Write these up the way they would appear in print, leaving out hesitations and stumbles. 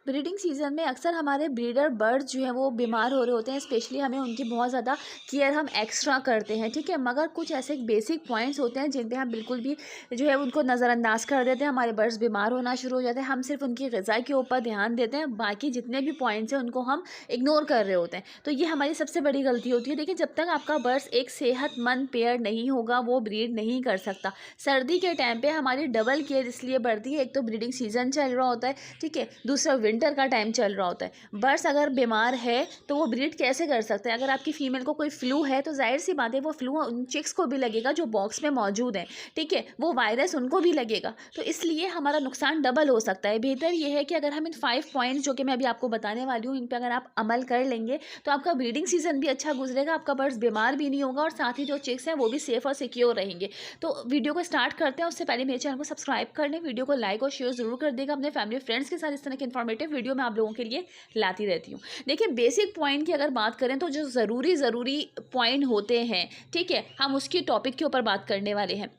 Breeding season में अक्सर हमारे ब्रीडर बर्ड्स जो है वो बीमार हो रहे होते हैं, स्पेशली हमें उनकी बहुत ज़्यादा केयर हम एक्स्ट्रा करते हैं, ठीक है। मगर कुछ ऐसे बेसिक पॉइंट्स होते हैं जिन पे हम बिल्कुल भी जो है उनको नज़रअंदाज कर देते हैं, हमारे बर्ड्स बीमार होना शुरू हो जाते हैं। हम सिर्फ उनकी ग़िज़ा के ऊपर ध्यान देते हैं, बाकी जितने भी पॉइंट्स हैं उनको हम इग्नोर कर रहे होते हैं। तो ये हमारी सबसे बड़ी गलती होती है। देखिए, जब तक आपका बर्ड्स एक सेहतमंद पेयर नहीं होगा वो ब्रीड नहीं कर सकता। सर्दी के टाइम पे हमारी डबल केयर इसलिए बढ़ती है, एक तो ब्रीडिंग सीज़न चल रहा होता है, ठीक है, दूसरा विंटर का टाइम चल रहा होता है। बर्ड्स अगर बीमार है तो वो ब्रीड कैसे कर सकते हैं? अगर आपकी फीमेल को कोई फ्लू है तो जाहिर सी बात है वो फ्लू उन चिक्स को भी लगेगा जो बॉक्स में मौजूद हैं, ठीक है, वो वायरस उनको भी लगेगा। तो इसलिए हमारा नुकसान डबल हो सकता है। बेहतर ये है कि अगर हम इन 5 पॉइंट्स जो कि मैं अभी आपको बताने वाली हूँ, इन पर अगर आप अमल कर लेंगे तो आपका ब्रीडिंग सीजन भी अच्छा गुजरेगा, आपका बर्ड्स बीमार भी नहीं होगा और साथ ही जो चिक्स हैं वो भी सेफ और सिक्योर रहेंगे। तो वीडियो को स्टार्ट करते हैं, उससे पहले मेरे चैनल को सब्सक्राइब कर लें, वीडियो को लाइक और शेयर जरूर कर देगा अपने फैमिली फ्रेंड्स के साथ। इस तरह की इन्फॉर्मेटिव वीडियो मैं आप लोगों के लिए लाती रहती हूँ। देखिए, बेसिक पॉइंट की अगर बात करें तो जो ज़रूरी पॉइंट होते हैं, ठीक है, हम उसकी टॉपिक के ऊपर बात करने वाले हैं।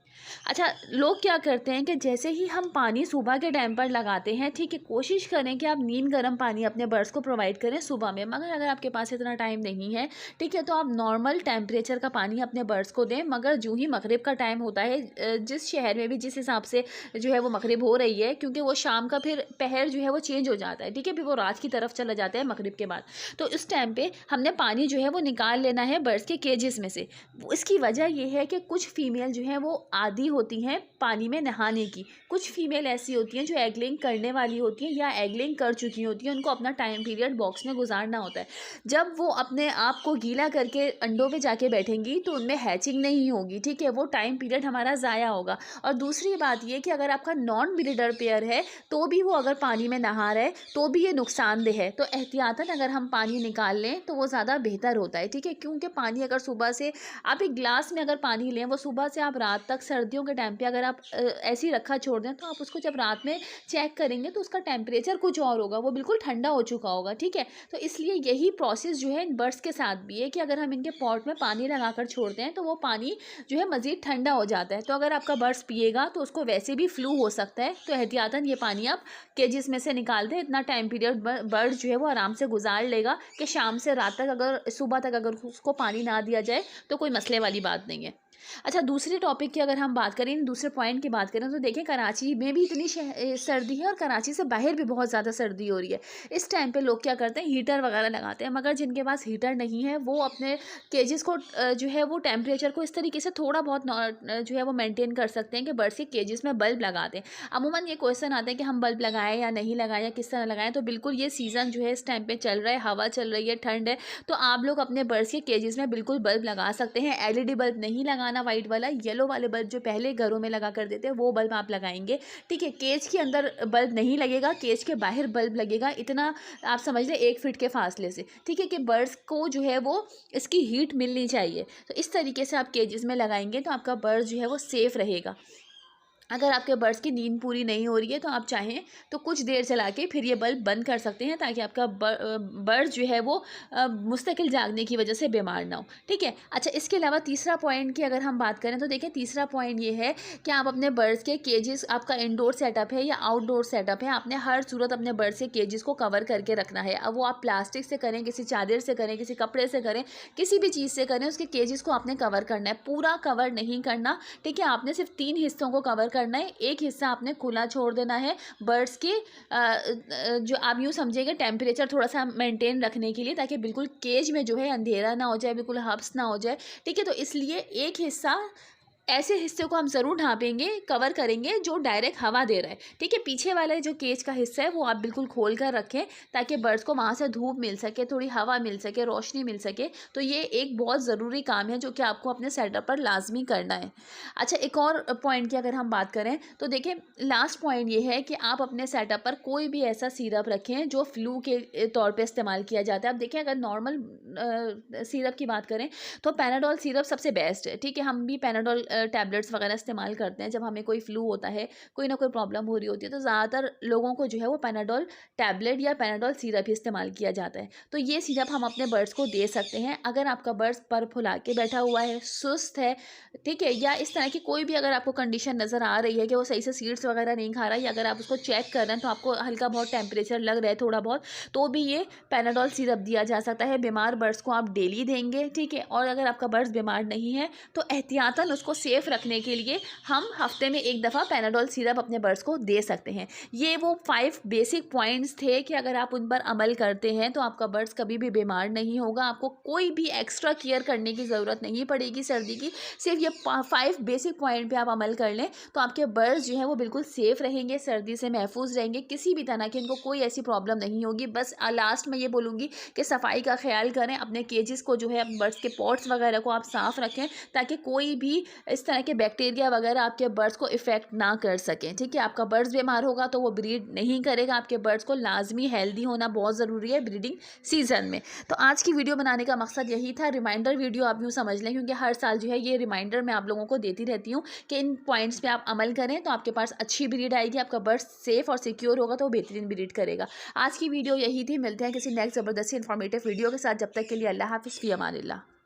अच्छा, लोग क्या करते हैं कि जैसे ही हम पानी सुबह के टाइम पर लगाते हैं, ठीक है, कोशिश करें कि आप नीम गर्म पानी अपने बर्ड्स को प्रोवाइड करें सुबह में। मगर अगर आपके पास इतना टाइम नहीं है, ठीक है, तो आप नॉर्मल टेम्परेचर का पानी अपने बर्ड्स को दें। मगर जो ही मगरिब का टाइम होता है, जिस शहर में भी जिस हिसाब से जो है वो मगरिब हो रही है, क्योंकि वो शाम का फिर पहर जो है वो चेंज हो जाता है, ठीक है, फिर वो रात की तरफ चला जाता है मगरिब के बाद। तो इस टाइम पर हमने पानी जो है वो निकाल लेना है बर्ड्स के केजेस में से। इसकी वजह यह है कि कुछ फीमेल जो है वो आदी होती हैं पानी में नहाने की, कुछ फीमेल ऐसी होती हैं जो एगलिंग करने वाली होती हैं या एगलिंग कर चुकी होती हैं, उनको अपना टाइम पीरियड बॉक्स में गुजारना होता है। जब वो अपने आप को गीला करके अंडों पे जाके बैठेंगी तो उनमें हैचिंग नहीं होगी, ठीक है, वो टाइम पीरियड हमारा ज़ाया होगा। और दूसरी बात ये कि अगर आपका नॉन ब्रीडर पेयर है तो भी वो अगर पानी में नहा रहा है तो भी ये नुकसानदेह है। तो एहतियातन अगर हम पानी निकाल लें तो वो ज़्यादा बेहतर होता है, ठीक है, क्योंकि पानी अगर सुबह से आप एक गिलास में अगर पानी लें, वो सुबह से आप रात तक सर्दियों के टाइम पे अगर आप ऐसे ही रखा छोड़ दें तो आप उसको जब रात में चेक करेंगे तो उसका टेम्परेचर कुछ और होगा, वो बिल्कुल ठंडा हो चुका होगा, ठीक है। तो इसलिए यही प्रोसेस जो है इन बर्ड्स के साथ भी है कि अगर हम इनके पॉट में पानी लगाकर छोड़ते हैं तो वो पानी जो है मज़ीद ठंडा हो जाता है। तो अगर आपका बर्ड्स पिएगा तो उसको वैसे भी फ्लू हो सकता है। तो एहतियातन ये पानी आप केजेस में से निकाल दें। इतना टाइम पीरियड बर्ड जो है वो आराम से गुजार लेगा कि शाम से रात तक अगर सुबह तक अगर उसको पानी ना दिया जाए तो कोई मसले वाली बात नहीं है। अच्छा, दूसरे टॉपिक की अगर हम बात करें, दूसरे पॉइंट की बात करें तो देखिए, कराची में भी इतनी सर्दी है और कराची से बाहर भी बहुत ज़्यादा सर्दी हो रही है। इस टाइम पे लोग क्या करते हैं, हीटर वगैरह लगाते हैं। मगर जिनके पास हीटर नहीं है वो अपने केजेस को जो है वो टेम्परेचर को इस तरीके से थोड़ा बहुत जो है वो मेंटेन कर सकते हैं कि बर्ड्स के केजेस में बल्ब लगा दें। अमूमन ये क्वेश्चन आते हैं कि हम बल्ब लगाएं या नहीं लगाएं या किस तरह लगाएं। तो बिल्कुल ये सीज़न जो है इस टाइम पर चल रहा है, हवा चल रही है, ठंड है, तो आप लोग अपने बर्ड्स के केजेस में बिल्कुल बल्ब लगा सकते हैं। LED बल्ब नहीं लगाना, वाइट वाला, येलो वाले बल्ब जो पहले घरों में लगा कर देते हैं वो बल्ब आप लगाएंगे, ठीक है। केज के अंदर बल्ब नहीं लगेगा, केज के बाहर बल्ब लगेगा, इतना आप समझ लें 1 फीट के फासले से, ठीक है, कि बर्ड्स को जो है वो इसकी हीट मिलनी चाहिए। तो इस तरीके से आप केजेस में लगाएंगे तो आपका बर्ड जो है वो सेफ़ रहेगा। अगर आपके बर्ड्स की नींद पूरी नहीं हो रही है तो आप चाहें तो कुछ देर चला के फिर ये बल्ब बंद कर सकते हैं, ताकि आपका बर्ड जो है वो मुस्तकिल जागने की वजह से बीमार ना हो, ठीक है। अच्छा, इसके अलावा तीसरा पॉइंट की अगर हम बात करें तो देखिए, तीसरा पॉइंट ये है कि आप अपने बर्ड्स के केजेस, आपका इंडोर सेटअप है या आउटडोर सेटअप है, आपने हर सूरत अपने बर्ड्स के केजेस को कवर करके रखना है। अब वो आप प्लास्टिक से करें, किसी चादर से करें, किसी कपड़े से करें, किसी भी चीज़ से करें, उसके केजेस को आपने कवर करना है। पूरा कवर नहीं करना, ठीक है, आपने सिर्फ 3 हिस्सों को कवर करना है। एक हिस्सा आपने खुला छोड़ देना है बर्ड्स के जो आप यूँ समझिएगा टेम्परेचर थोड़ा सा मेंटेन रखने के लिए, ताकि बिल्कुल केज में जो है अंधेरा ना हो जाए, बिल्कुल हब्स ना हो जाए, ठीक है। तो इसलिए एक हिस्सा, ऐसे हिस्से को हम ज़रूर ढाँपेंगे, कवर करेंगे जो डायरेक्ट हवा दे रहा है, ठीक है। पीछे वाले जो केज का हिस्सा है वो आप बिल्कुल खोल कर रखें, ताकि बर्ड्स को वहाँ से धूप मिल सके, थोड़ी हवा मिल सके, रोशनी मिल सके। तो ये एक बहुत ज़रूरी काम है जो कि आपको अपने सेटअप पर लाजमी करना है। अच्छा, एक और पॉइंट की अगर हम बात करें तो देखिए, लास्ट पॉइंट ये है कि आप अपने सेटअप पर कोई भी ऐसा सिरप रखें जो फ्लू के तौर पर इस्तेमाल किया जाता है। अब देखिए, अगर नॉर्मल सिरप की बात करें तो पैनाडोल सिरप सबसे बेस्ट है, ठीक है, हम भी पैनाडोल टैबलेट्स वगैरह इस्तेमाल करते हैं जब हमें कोई फ्लू होता है, कोई ना कोई प्रॉब्लम हो रही होती है, तो ज़्यादातर लोगों को जो है वो पैनाडोल टैबलेट या पैनाडोल सिरप ही इस्तेमाल किया जाता है। तो ये सिरप हम अपने बर्ड्स को दे सकते हैं अगर आपका बर्ड्स पर फुला के बैठा हुआ है, सुस्त है, ठीक है, या इस तरह की कोई भी अगर आपको कंडीशन नज़र आ रही है कि वो सही से सीड्स वगैरह नहीं खा रहा है, या अगर आप उसको चेक कर रहे हैं तो आपको हल्का बहुत टेम्परेचर लग रहा है थोड़ा बहुत, तो भी ये पैनाडोल सिरप दिया जा सकता है। बीमार बर्ड्स को आप डेली देंगे, ठीक है। और अगर आपका बर्ड्स बीमार नहीं है तो एहतियातन उसको सेफ़ रखने के लिए हम हफ्ते में एक दफ़ा पैनाडोल सिरप अपने बर्ड्स को दे सकते हैं। ये वो 5 बेसिक पॉइंट्स थे कि अगर आप उन पर अमल करते हैं तो आपका बर्ड्स कभी भी बीमार नहीं होगा, आपको कोई भी एक्स्ट्रा केयर करने की ज़रूरत नहीं पड़ेगी सर्दी की। सिर्फ ये 5 बेसिक पॉइंट पे आप अमल कर लें तो आपके बर्ड्स जो हैं वो बिल्कुल सेफ़ रहेंगे, सर्दी से महफूज रहेंगे, किसी भी तरह की उनको कोई ऐसी प्रॉब्लम नहीं होगी। बस लास्ट में ये बोलूँगी कि सफाई का ख्याल करें, अपने केजेस को जो है, अपने बर्ड्स के पॉट्स वगैरह को आप साफ़ रखें ताकि कोई भी इस तरह के बैक्टीरिया वगैरह आपके बर्ड्स को इफ़ेक्ट ना कर सकें, ठीक है। आपका बर्ड्स बीमार होगा तो वो ब्रीड नहीं करेगा। आपके बर्ड्स को लाजमी हेल्दी होना बहुत ज़रूरी है ब्रीडिंग सीज़न में। तो आज की वीडियो बनाने का मकसद यही था, रिमाइंडर वीडियो आप यूँ समझ लें, क्योंकि हर साल जो है ये रिमाइंडर मैं आप लोगों को देती रहती हूँ कि इन पॉइंट्स पे आप अमल करें तो आपके पास अच्छी ब्रीड आएगी, आपका बर्ड सेफ़ और सिक्योर होगा तो वो बेहतरीन ब्रीड करेगा। आज की वीडियो यही थी, मिलते हैं किसी नेक्स्ट ज़बरदस्ती इन्फॉर्मेटिव वीडियो के साथ। जब तक के लिए अल्लाह हाफ़िज़, फ़ी अमानिल्लाह।